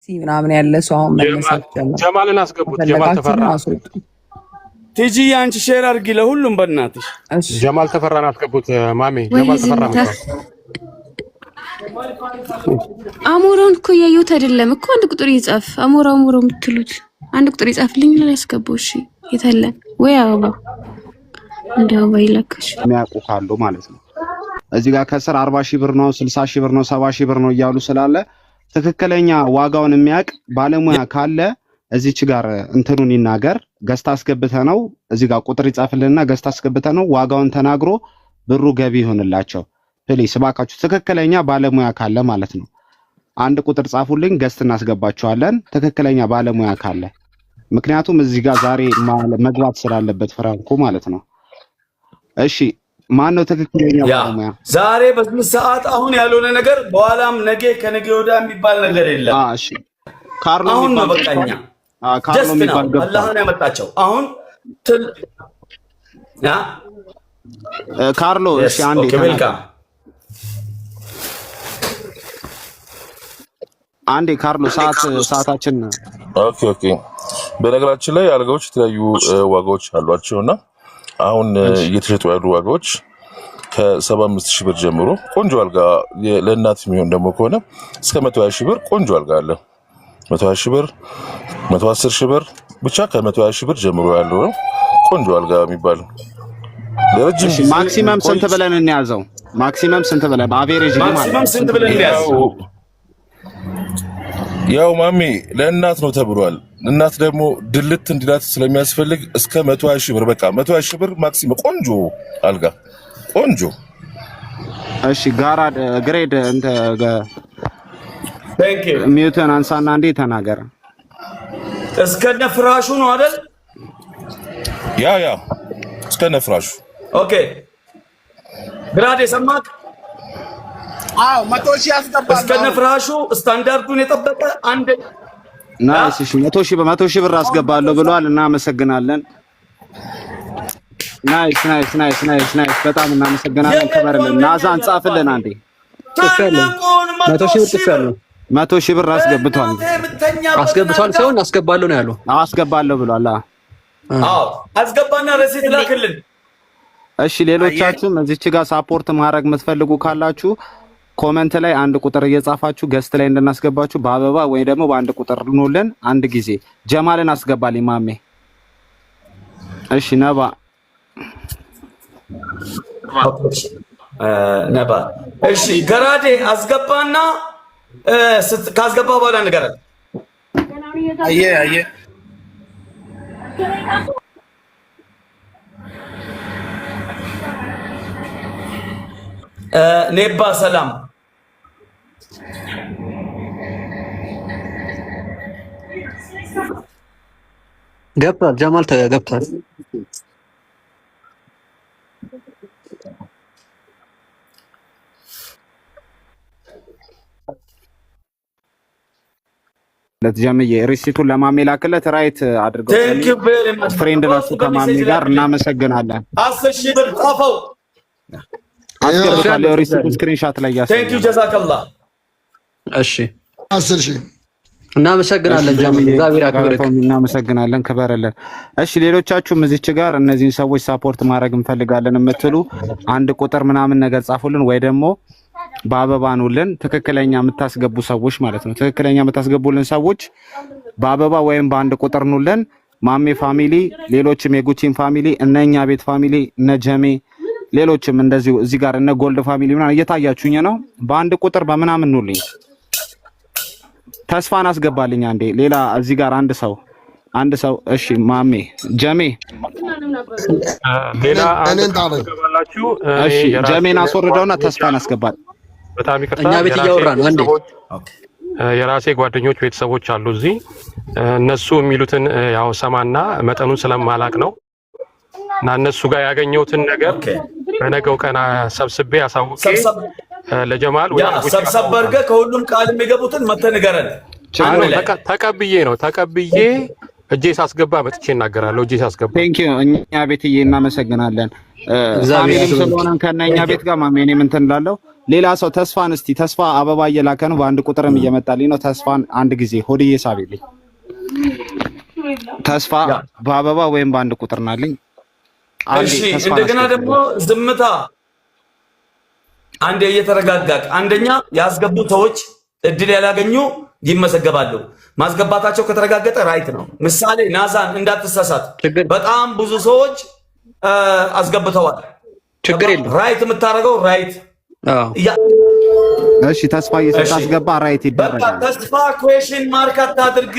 ምናምን ያለ ሰው አሁን መነሳት ጀመረ። ጀማልን አስገቡት። ጀማል ተፈራ ቲጂ አንቺ ሼር አድርጊ ለሁሉም በእናትሽ። ጀማል ተፈራን አስገቡት። ማሜ ጀማል ተፈራ ነው። አሞራውን እኮ ያዩት አይደለም እኮ አንድ ቁጥር ይጻፍ። አሞራው የምትሉት አንድ ቁጥር ይጻፍልኝ ነው ያስገባው። እሺ የታለ ወይ አበባ እንደው ባይለከሽ የሚያውቁ ካሉ ማለት ነው። እዚህ ጋር ከስር 40 ሺህ ብር ነው 60 ሺህ ብር ነው 70 ሺህ ብር ነው እያሉ ስላለ ትክክለኛ ዋጋውን የሚያውቅ ባለሙያ ካለ እዚች ጋር እንትኑን ይናገር። ገዝታ አስገብተ ነው እዚህ ጋር ቁጥር ይጻፍልንና ገዝታ አስገብተ ነው ዋጋውን ተናግሮ ብሩ ገቢ ይሆንላቸው። ፕሊስ እባካችሁ ትክክለኛ ባለሙያ ካለ ማለት ነው። አንድ ቁጥር ጻፉልኝ፣ ገዝት እናስገባቸዋለን ትክክለኛ ባለሙያ ካለ። ምክንያቱም እዚህ ጋር ዛሬ መግባት ስላለበት ፍራንኮ ማለት ነው። እሺ ማን ነው ትክክለኛ ባለሙያ? ዛሬ በዚህ ሰዓት አሁን ያልሆነ ነገር በኋላም ነገ ከነገ ወዲያ የሚባል ነገር የለም። እሺ ካርሎ አሁን ነው በቃኛ። ካርሎ የሚባል ገባ አላህን ያመጣቸው አሁን ካርሎ። እሺ አንዴ አንዴ ካርሎ ሰዓታችን። ኦኬ በነገራችን ላይ አልጋዎች የተለያዩ ዋጋዎች አሏቸውና አሁን እየተሸጡ ያሉ ዋጋዎች ከ75 ሺህ ብር ጀምሮ ቆንጆ አልጋ ለእናት የሚሆን ደግሞ ከሆነ እስከ 120 ሺህ ብር ቆንጆ አልጋ አለ። 120 ሺህ ብር 110 ሺህ ብር ብቻ ከ120 ሺህ ብር ጀምሮ ያለው ነው ቆንጆ አልጋ የሚባለው። ለረጅም ማክሲመም ስንት ብለን እንያዘው? ማክሲመም ስንት ብለን በአቬሬጅ ማክሲመም ስንት ብለን እንያዘው? ያው ማሚ ለእናት ነው ተብሏል። እናት ደግሞ ድልት እንዲላት ስለሚያስፈልግ እስከ 120 ሺህ ብር በቃ 120 ሺህ ብር ማክሲመም ቆንጆ አልጋ ቆንጆ። እሺ ጋራድ ግሬድ እንተ ታንክ ዩ ሚውተን አንሳና እንዴ ተናገር። እስከነ ፍራሹ ነው አይደል? ያ እስከነ ፍራሹ። ኦኬ ግራድ የሰማክ? አዎ 100 ሺህ ያስገባል። እስከነ ፍራሹ ስታንዳርዱን የጠበቀ አንድ ናይስ። እሺ 100 ሺህ ብር አስገባለሁ ብሏል። እናመሰግናለን። ናይስ በጣም እናመሰግናለን። ከበረልን ናዛን ጻፍልን አንዴ። 100 ሺህ ብር አስገብቷል ሳይሆን አስገባለሁ ነው ያለው። አስገባለሁ ብሏል። አዎ አስገባና ረሲት ላክልን። እሺ ሌሎቻችሁም እዚች ጋር ሳፖርት ማድረግ የምትፈልጉ ካላችሁ ኮሜንት ላይ አንድ ቁጥር እየጻፋችሁ ገስት ላይ እንድናስገባችሁ በአበባ ወይ ደግሞ በአንድ ቁጥር ልኖልን። አንድ ጊዜ ጀማልን አስገባልኝ ማሜ። እሺ ነባ እሺ ገራዴ አስገባና ካስገባ በኋላ ንገረን። አየ ኔባ ሰላም ገብቷል። ጀማል ገብቷል። ለተጀመየ ሪሲቱን ለማሜ ላክለት ራይት አድርገው ፍሬንድ ናሱ ከማሜ ጋር እናመሰግናለን። 10 ሺህ ብር ጻፈው አስገባለሁ። ሪሲቱን ስክሪንሾት ላይ ያሳያል። ቴንክ ዩ ጀዛከላህ። እሺ 10 ሺህ እናመሰግናለን። ጀማል እግዚአብሔር ያክብርክ። እናመሰግናለን። ክበረልን። እሺ ሌሎቻችሁም እዚች ጋር እነዚህን ሰዎች ሳፖርት ማድረግ እንፈልጋለን የምትሉ አንድ ቁጥር ምናምን ነገር ጻፉልን ወይ ደግሞ በአበባ ኑልን። ትክክለኛ የምታስገቡ ሰዎች ማለት ነው። ትክክለኛ የምታስገቡልን ሰዎች በአበባ ወይም በአንድ ቁጥር ኑልን። ማሜ ፋሚሊ፣ ሌሎችም የጉቺን ፋሚሊ፣ እነኛ ቤት ፋሚሊ፣ እነ ጀሜ፣ ሌሎችም እንደዚሁ እዚህ ጋር እነ ጎልድ ፋሚሊ ምናምን እየታያችሁኝ ነው። በአንድ ቁጥር በምናምን ኑልኝ። ተስፋን አስገባልኝ አንዴ። ሌላ እዚህ ጋር አንድ ሰው እሺ ማሜ ጀሜ ሌላ አስገባላችሁ። እሺ ጀሜን አስወርደውና ተስፋን አስገባል። በጣም ይቅርታ። እኛ ቤት እያወራን ነው አንዴ። የራሴ ጓደኞች ቤተሰቦች አሉ እዚህ። እነሱ የሚሉትን ያው ሰማና መጠኑን ስለማላቅ ነው እና እነሱ ጋር ያገኘሁትን ነገር በነገው ቀን ሰብስቤ አሳውቄ ለጀማል ወይ ሰብሰብ አድርገህ ከሁሉም ቃል የሚገቡትን መተህ ንገረን። ተቀብዬ እጄ ሳስገባ መጥቼ እናገራለሁ። እጄ ሳስገባ ቴንክ ዩ። እኛ ቤትዬ እናመሰግናለን። እግዚአብሔር ስለሆነ ከነኛ ቤት ጋር ማሜ እኔ ምን እንላለሁ ሌላ ሰው ተስፋን እስቲ ተስፋ አበባ እየላከ ነው። በአንድ ቁጥርም እየመጣልኝ ነው። ተስፋን አንድ ጊዜ ሆድዬ ሳቢልኝ። ተስፋ በአበባ ወይም በአንድ ቁጥር ናልኝ። እሺ እንደገና ደግሞ ዝምታ አንዴ እየተረጋጋቅ አንደኛ ያስገቡ ሰዎች እድል ያላገኙ ይመሰገባሉ። ማስገባታቸው ከተረጋገጠ ራይት ነው። ምሳሌ ናዛን እንዳትሳሳት በጣም ብዙ ሰዎች አስገብተዋል። ችግር የለም። ራይት የምታደርገው ራይት። እሺ ተስፋ እየሰጣስገባ ራይት ይደረጋል። በቃ ተስፋ ኩዌሽን ማርክ አታድርግ።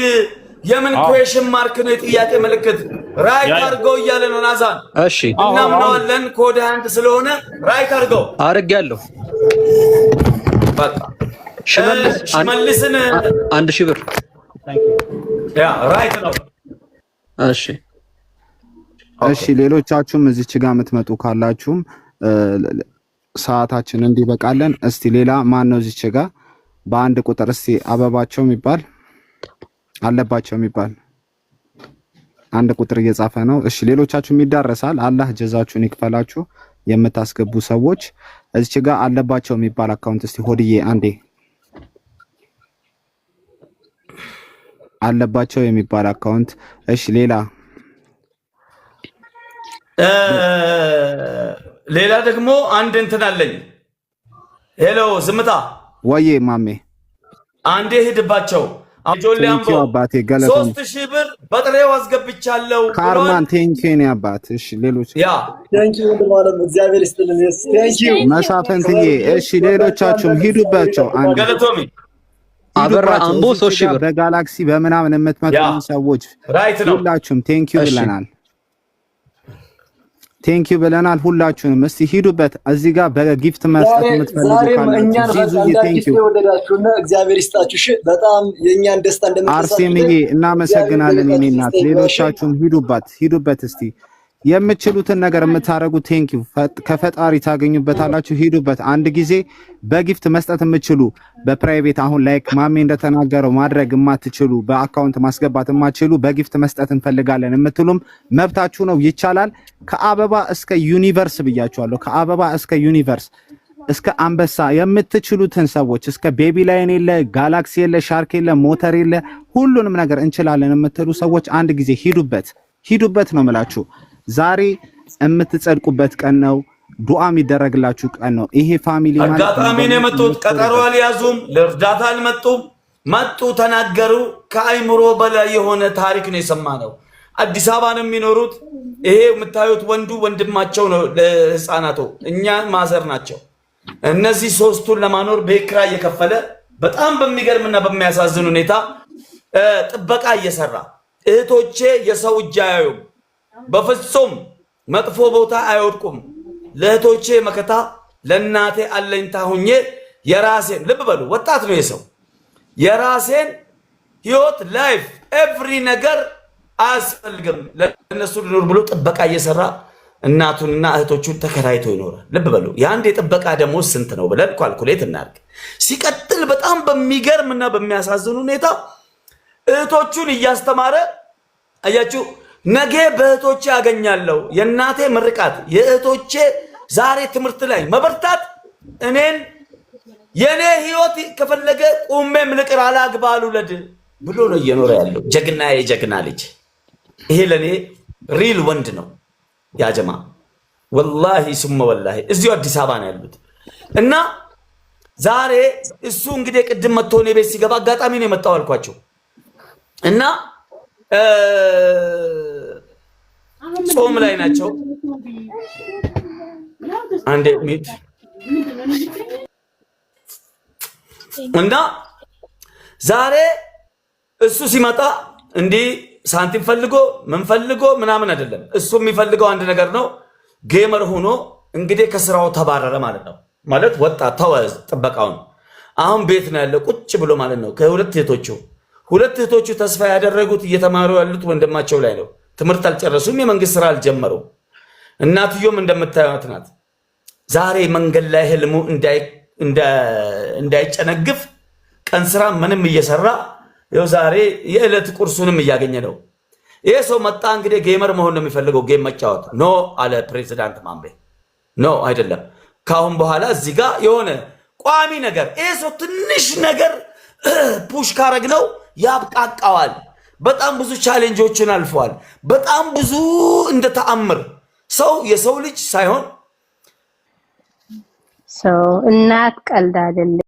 የምን ኩዌሽን ማርክ ነው? የጥያቄ ምልክት ራይት አድርገው እያለ ነው ናዛን። እሺ እናምነዋለን። ኮድ አንድ ስለሆነ ራይት አድርገው አድርጌያለሁ። በቃ ሽመልስን 1000 ብር ያ ራይት ነው። እሺ እሺ ሌሎቻችሁም እዚች ጋር የምትመጡ ካላችሁም ሰዓታችን እንዲበቃለን። እስቲ ሌላ ማን ነው እዚች ጋር በአንድ ቁጥር እስቲ አበባቸው የሚባል አለባቸው የሚባል አንድ ቁጥር እየጻፈ ነው። እሺ ሌሎቻችሁም ይዳረሳል። አላህ ጀዛችሁን ይክፈላችሁ። የምታስገቡ ሰዎች እዚች ጋር አለባቸው የሚባል አካውንት እስቲ ሆድዬ አንዴ አለባቸው የሚባል አካውንት። እሺ ሌላ ደግሞ አንድ እንትን አለኝ። ሄሎ ዝምታ ወዬ ማሜ አንዴ ሂድባቸው። ጆሊያምቦ 3000 ብር በጥሬው አስገብቻለሁ። ካርማን ቴንኪው ኔ አባት። እሺ ሌሎች ያ ቴንኪው ማለት እግዚአብሔር ይስጥልን። ቴንኪው መሳፈንትዬ። እሺ ሌሎቻችሁም ሂዱባቸው። አንዴ ገለቶሚ አበራ አምቦ 3000 ብር በጋላክሲ በምናምን የምትመጡ ሰዎች ሁላችሁም ቴንኪው ብለናል። ቴንኪው ብለናል ሁላችሁንም። እስቲ ሂዱበት። እዚህ ጋር በጊፍት መስጠት የምትፈልጉ ካላችሁ ቴንኪው ወደዳችሁና እግዚአብሔር ይስጣችሁ። እሺ በጣም የኛን ደስታ እንደምትሰጡ አርሴምዬ እናመሰግናለን። የኔ እናት ሌሎቻችሁም ሂዱበት። እስቲ የምትችሉትን ነገር የምታረጉ ቴንኪው ከፈጣሪ ታገኙበታላችሁ። ሂዱበት። አንድ ጊዜ በጊፍት መስጠት የምትችሉ በፕራይቬት አሁን ላይክ ማሜ እንደተናገረው ማድረግ የማትችሉ በአካውንት ማስገባት የማትችሉ በጊፍት መስጠት እንፈልጋለን የምትሉም መብታችሁ ነው፣ ይቻላል። ከአበባ እስከ ዩኒቨርስ ብያችኋለሁ። ከአበባ እስከ ዩኒቨርስ እስከ አንበሳ የምትችሉትን ሰዎች እስከ ቤቢ ላይን የለ ጋላክሲ የለ ሻርክ የለ ሞተር የለ ሁሉንም ነገር እንችላለን የምትሉ ሰዎች አንድ ጊዜ ሂዱበት ነው የምላችሁ። ዛሬ የምትጸድቁበት ቀን ነው። ዱዓ የሚደረግላችሁ ቀን ነው። ይሄ ፋሚሊ ማለት አጋጣሚ ነው የመጡት። ቀጠሮ አልያዙም። ለእርዳታ አልመጡም። መጡ፣ ተናገሩ። ከአይምሮ በላይ የሆነ ታሪክ ነው የሰማነው። አዲስ አበባ ነው የሚኖሩት። ይሄ የምታዩት ወንዱ ወንድማቸው ነው ለህፃናቱ፣ እኛ ማዘር ናቸው። እነዚህ ሶስቱን ለማኖር ቤት ኪራይ እየከፈለ በጣም በሚገርምና በሚያሳዝን ሁኔታ ጥበቃ እየሰራ እህቶቼ የሰው እጅ አያዩም። በፍጹም መጥፎ ቦታ አይወድቁም። ለእህቶቼ መከታ ለእናቴ አለኝታ ሁኜ የራሴን ልብ በሉ፣ ወጣት ነው የሰው የራሴን ህይወት ላይፍ ኤቭሪ ነገር አያስፈልግም ለእነሱ ልኖር ብሎ ጥበቃ እየሰራ እናቱንና እህቶቹን ተከራይቶ ይኖራል። ልብ በሉ የአንድ የጥበቃ ደሞዝ ስንት ነው ብለን ኳልኩሌት እናድርግ። ሲቀጥል በጣም በሚገርምና በሚያሳዝን ሁኔታ እህቶቹን እያስተማረ አያችሁ። ነገ በእህቶቼ ያገኛለሁ የእናቴ ምርቃት የእህቶቼ ዛሬ ትምህርት ላይ መበርታት እኔን የኔ ህይወት ከፈለገ ቁሜም ልቅር አላግባ አልውለድ ብሎ ነው እየኖረ ያለው ጀግና የጀግና ልጅ። ይሄ ለኔ ሪል ወንድ ነው ያጀማ ወላሂ ሱመ ወላሂ። እዚሁ አዲስ አበባ ነው ያሉት እና ዛሬ እሱ እንግዲህ ቅድም መጥቶ እኔ ቤት ሲገባ አጋጣሚ ነው የመጣው አልኳቸው እና ጾም ላይ ናቸው። አንዴ ሚት እና ዛሬ እሱ ሲመጣ እንዲህ ሳንቲም ፈልጎ ምን ፈልጎ ምናምን አይደለም። እሱ የሚፈልገው አንድ ነገር ነው። ጌመር ሆኖ እንግዲህ ከስራው ተባረረ ማለት ነው። ማለት ወጣ ተወ ጥበቃውን። አሁን ቤት ነው ያለው ቁጭ ብሎ ማለት ነው። ሁለት እህቶቹ ተስፋ ያደረጉት እየተማሩ ያሉት ወንድማቸው ላይ ነው። ትምህርት አልጨረሱም፣ የመንግስት ስራ አልጀመሩ። እናትዮም እንደምታዩት ናት። ዛሬ መንገድ ላይ ህልሙ እንዳይጨነግፍ ቀን ስራ ምንም እየሰራ ይኸው ዛሬ የዕለት ቁርሱንም እያገኘ ነው። ይሄ ሰው መጣ እንግዲህ ጌመር መሆን ነው የሚፈልገው፣ ጌም መጫወት። ኖ አለ ፕሬዚዳንት ማምሬ። ኖ አይደለም። ካሁን በኋላ እዚህ ጋር የሆነ ቋሚ ነገር ይሄ ሰው ትንሽ ነገር ፑሽ ካረግነው ያብቃቃዋል። በጣም ብዙ ቻሌንጆችን አልፏል። በጣም ብዙ እንደ ተአምር ሰው የሰው ልጅ ሳይሆን እናት ቀልድ አይደለም።